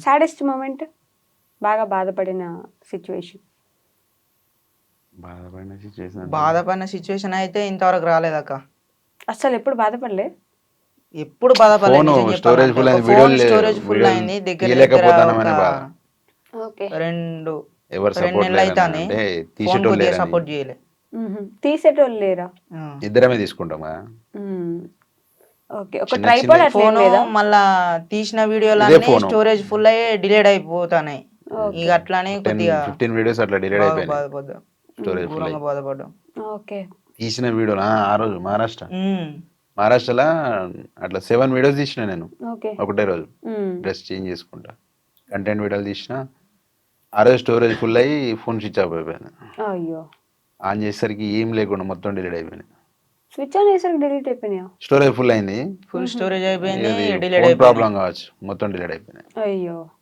Saddest moment, బాగా బాధపడిన situation? బాధపడిన సిచ్యువేషన్ బాధపడిన సిచ్యువేషన్ అయితే ఇంతవరకు రాలేదక్క. అసలు ఎప్పుడు బాధపడలే? ఎప్పుడు బాధపడలేదు ఫోన్ నిజం స్టోరేజ్ ఫుల్ చెప్పాలంటే. అయింది, ఫోన్ స్టోరేజ్ ఫుల్ అయింది. దగ్గర దగ్గర ఒక తీయలేకపోతానమనే బాధ. ఓకే. రెండు ఎవరు 2 సపోర్ట్ నెలలు అవుతుంది. లేరంటే ఫోన్ తీసేటోళ్ళు కొద్దిగా లేరని సపోర్ట్ చేయలే. తీసేటోళ్ళు లేరా? ఇద్దరమే తీసుకుంటామా. ఓకే. ఒక చిన్న ట్రైపాడ్ చిన్న అట్లా ఏం ఫోను లేదా? మళ్ళా తీసిన ఇదే వీడియోలన్నీ ఫోను స్టోరేజ్ ఫుల్ అయ్యి డిలీట్ అయిపోతున్నాయి. ఓకే. ఇక అట్లానే 10 కొద్దిగా 15 వీడియోస్ అట్లా డిలీట్ బాగా అయిపోయినాయి. బాధపడ్డా, స్టోరేజ్ ఫుల్ ఘోరంగా అయ్యి బాధపడ్డాం. ఓకే. తీసిన వీడియోలు ఆ రోజు ఉమ్. మహారాష్ట్రలో అట్లా 7 వీడియోస్ తీసిన నేను ఓకే. ఒకటే రోజు. డ్రెస్ చేంజ్ చేసుకుంటా కంటెంట్ వీడియోలు తీసిన. ఆ రోజు స్టోరేజ్ ఫుల్ అయ్యి ఫోన్ స్విచ్ ఆఫ్ అయిపోయింది. అయ్యో. ఆన్ చేసేసరికి ఏం లేకుండా మొత్తం డిలీట్ అయిపోయింది. స్విచ్ ఆన్ చేసరికి డిలీట్ అయిపోయినాయా? స్టోరేజ్ ఫుల్ అయింది, ఫుల్ స్టోరేజ్ అయిపోయింది, ఇది డిలీట్ ఫోన్ అయిపోయింది. ప్రాబ్లం కావచ్చు, మొత్తం డిలీట్ అయిపోయినాయి. అయ్యో.